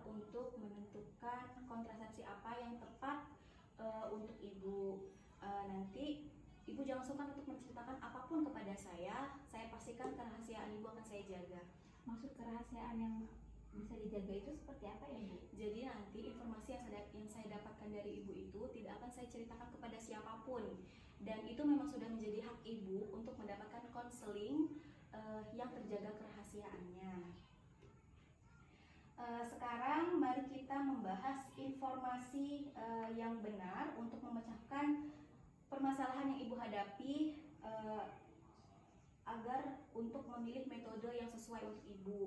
untuk menentukan kontrasepsi apa yang tepat untuk ibu. Nanti ibu jangan sungkan untuk menceritakan apapun kepada saya pastikan kerahasiaan ibu akan saya jaga. Maksud kerahasiaan yang bisa dijaga itu seperti apa ya Bu? Jadi nanti informasi yang saya dapatkan dari ibu itu tidak akan saya ceritakan kepada siapapun, dan itu memang sudah menjadi hak ibu untuk mendapatkan konseling yang terjaga kerahasiaannya. Sekarang mari kita membahas informasi yang benar untuk memecahkan permasalahan yang ibu hadapi agar untuk memilih metode yang sesuai untuk ibu.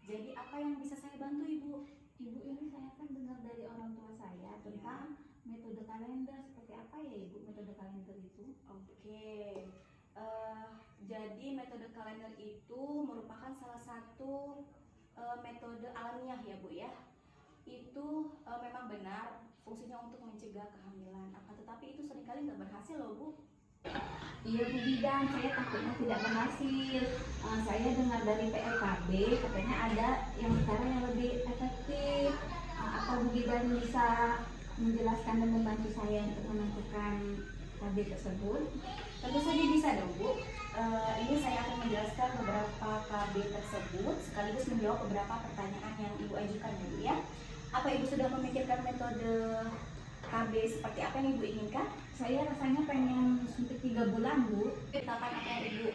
Jadi apa yang bisa saya bantu ibu? Ibu, ini saya kan dengar dari orang tua saya tentang metode kalender. Seperti apa ya ibu metode kalender itu? Oke. Jadi metode kalender itu merupakan salah satu metode alamiah ya Bu ya. Itu memang benar fungsinya untuk mencegah kehamilan. Akan tetapi itu seringkali nggak berhasil loh Bu. Iya Bu Bidan, saya takutnya tidak berhasil. Saya dengar dari PLKB katanya ada yang cara yang lebih efektif. Apa Bu Bidan bisa menjelaskan dan membantu saya untuk menentukan KB tersebut? Tentu saja bisa dong Bu. Ini saya akan menjelaskan beberapa KB tersebut sekaligus menjawab beberapa pertanyaan yang Ibu ajukan ya Bu ya. Apa Ibu sudah memikirkan metode KB seperti apa yang Ibu inginkan? Saya rasanya pengen suntik 3 bulan Bu. Ceritakan apa yang Ibu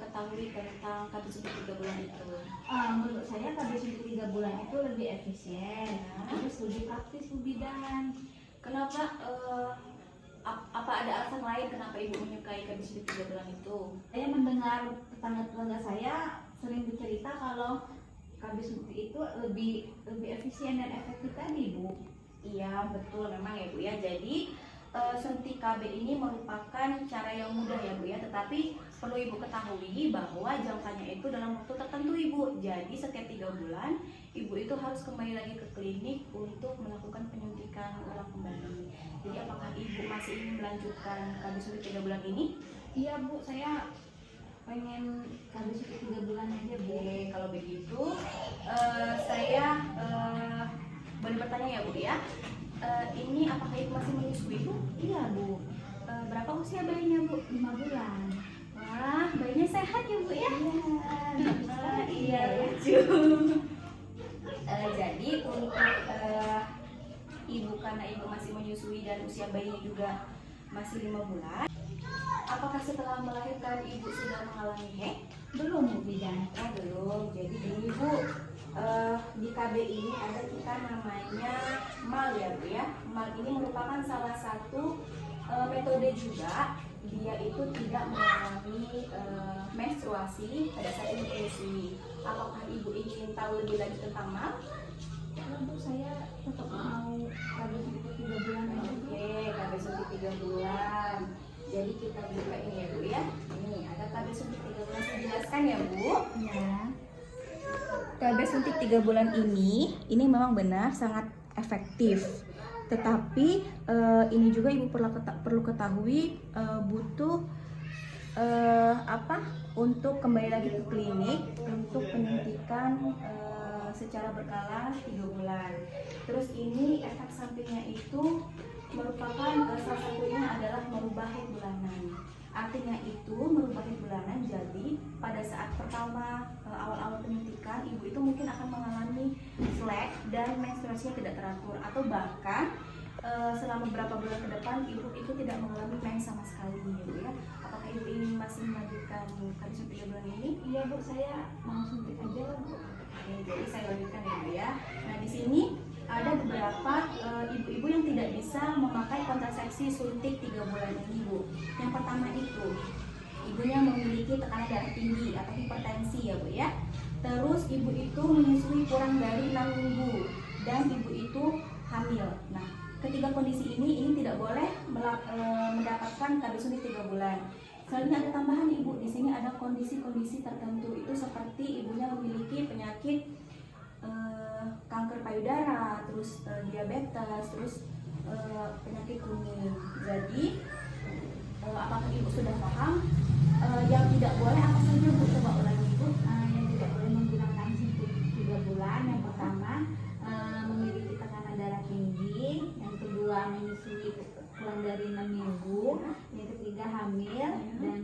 ketahui tentang KB suntik 3 bulan itu. Menurut saya KB suntik 3 bulan itu lebih efisien, terus lebih praktis Bu Bidan. Kenapa? Apa ada alasan lain kenapa Ibu menyukai KB suntik 3 bulan itu? Saya mendengar tetangga-tetangga saya sering bercerita kalau KB suntik itu lebih efisien dan efektif tadi Bu. Iya betul memang ya Bu ya. Jadi suntik KB ini merupakan cara yang mudah ya Bu ya, tetapi perlu Ibu ketahui bahwa jangkanya itu dalam waktu tertentu Ibu. Jadi setiap 3 bulan Ibu itu harus kembali lagi ke klinik untuk melakukan penyuntikan ulang kembali. Jadi apakah Ibu masih ingin melanjutkan KB suntik 3 bulan ini? Iya Bu, saya pengen KB suntik 3 bulan aja Bu. Oke, kalau begitu saya boleh bertanya ya Bu ya. Ini apakah Ibu masih menyusui Bu? Iya Bu. Berapa usia bayinya Bu? 5 bulan. Wah, bayinya sehat ya Bu ya? Iya, Iya lucu. Jadi untuk Ibu, karena Ibu masih menyusui dan usia bayinya juga masih 5 bulan, apakah setelah melahirkan Ibu sudah mengalami HEK? Belum Bu Bidan. Oh belum. Jadi ini Bu, di KB ini ada kita namanya MAL ya Bu ya. MAL ini merupakan salah satu metode juga. Dia itu tidak mengalami menstruasi pada saat Ibu menyusui. Apakah Ibu ingin tahu lebih lanjut tentang MAL? Untuk saya tetap mau KB suntik 3 bulan aja Bu. Oke, KB suntik 3 bulan. Jadi kita buka ini ya Bu ya. Ini ada KB suntik 3 bulan. Saya jelaskan ya Bu. Iya. KB suntik 3 bulan ini memang benar sangat efektif. Tetapi ini juga Ibu perlu ketahui butuh untuk kembali lagi ke klinik untuk penyuntikan secara berkala 3 bulan. Terus ini efek sampingnya itu merupakan salah satunya adalah merubah head bulanan. Artinya itu merubah head bulanan, jadi pada saat pertama awal-awal penyuntikan Ibu itu mungkin akan mengalami flek dan menstruasinya tidak teratur, atau bahkan selama beberapa bulan ke depan Ibu itu tidak mengalami mens sama sekali ya Bu ya. Apakah Ibu ingin masih melanjutkan KB suntik 3 bulan ini? Iya Bu, saya mau suntik aja lah Bu. Oke, jadi saya lanjutkan ya Bu ya. Nah di sini ada beberapa ibu-ibu yang tidak bisa memakai kontrasepsi suntik 3 bulan ini Bu. Yang pertama itu ibunya memiliki tekanan darah tinggi atau hipertensi ya Bu ya. Terus ibu itu menyusui kurang dari 6 minggu dan ibu itu hamil. Nah, ketiga kondisi ini tidak boleh mendapatkan KB suntik 3 bulan. Selanjutnya ada tambahan Ibu, di sini ada kondisi-kondisi tertentu, itu seperti ibunya memiliki penyakit kanker payudara, terus diabetes, terus penyakit kuning. Jadi apakah Ibu sudah paham yang tidak boleh apa saja Bu? Coba ulangi Ibu. Yang tidak boleh menggunakan suntik 3 bulan, yang pertama memiliki menyusui kurang dari 6 minggu, yang ketiga hamil, dan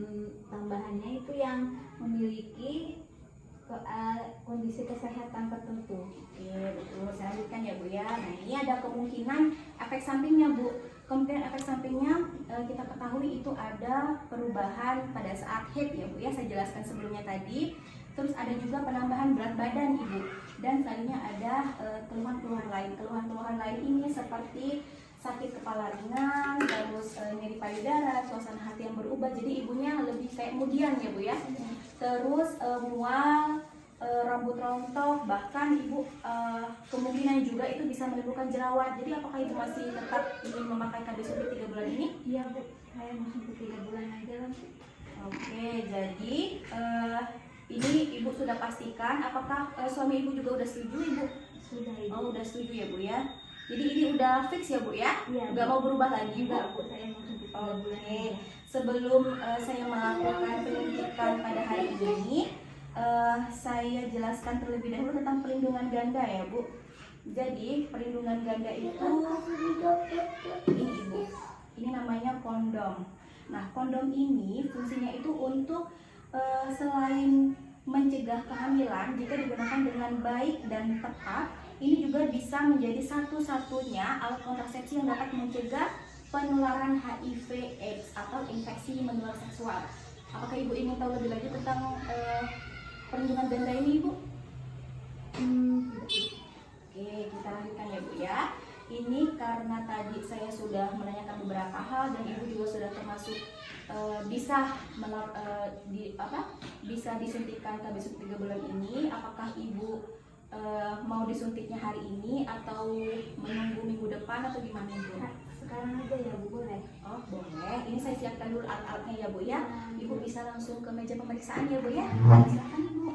tambahannya itu yang memiliki kondisi kesehatan tertentu. Oke, betul. Saya lanjutkan ya Bu ya. Nah, ini ada kemungkinan efek sampingnya Bu. Kemungkinan efek sampingnya kita ketahui itu ada perubahan pada saat haid ya Bu ya. Saya jelaskan sebelumnya tadi. Terus ada juga penambahan berat badan Ibu. Dan selanjutnya ada keluhan-keluhan lain. Keluhan-keluhan lain ini seperti sakit kepala ringan, terus nyeri payudara, suasana hati yang berubah. Jadi ibunya lebih kayak kemudian ya Bu ya. Terus mual, rambut rontok, bahkan ibu kemungkinan juga itu bisa menimbulkan jerawat. Jadi apakah ibu masih tetap ingin memakai KB Supit 3 bulan ini? Iya Bu, saya mau sampai 3 bulan aja lah. Oke, jadi ini ibu sudah pastikan. Apakah suami ibu juga udah setuju Ibu? Sudah Ibu. Oh, udah setuju ya Bu ya. Jadi ini udah fix ya Bu ya? Iya, Nggak Bu. mau berubah lagi Bu? Enggak Bu, saya mau sampai 3 bulan Oke, aja. sebelum saya melakukan penyuntikan pada hari ini, saya jelaskan terlebih dahulu tentang perlindungan ganda ya Bu. Jadi perlindungan ganda itu ini Ibu, ini namanya kondom. Nah kondom ini fungsinya itu untuk selain mencegah kehamilan, jika digunakan dengan baik dan tepat, ini juga bisa menjadi satu-satunya alat kontrasepsi yang dapat mencegah penularan HIV/AIDS atau infeksi menular seksual. Apakah Ibu ingin tahu lebih lanjut tentang perlindungan ganda ini Ibu? Oke, kita lanjutkan ya Bu ya. Ini karena tadi saya sudah menanyakan beberapa hal dan Ibu juga sudah termasuk bisa disuntikkan KB Supit 3 bulan ini. Apakah Ibu mau disuntiknya hari ini atau menunggu minggu depan atau gimana Ibu? Sekarang aja ya Bu, boleh? Oh boleh, ini saya siapkan dulu alat-alatnya ya Bu ya. Ibu bisa langsung ke meja pemeriksaan ya Bu ya. Silakan Ibu.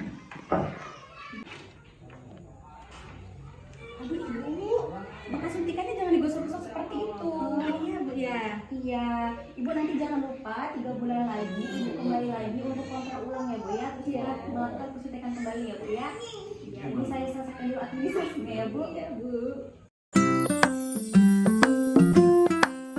Aduh Ibu, bekas suntikannya jangan digosok-gosok seperti itu. Iya Bu ya. Iya, Ibu nanti jangan lupa 3 bulan lagi Ibu kembali lagi untuk kontrol ulang ya Bu ya. Terus ya, melakukan persuntikan kembali ya Bu ya. Ini saya selesaikan dulu administrasinya ya Bu. Iya Bu.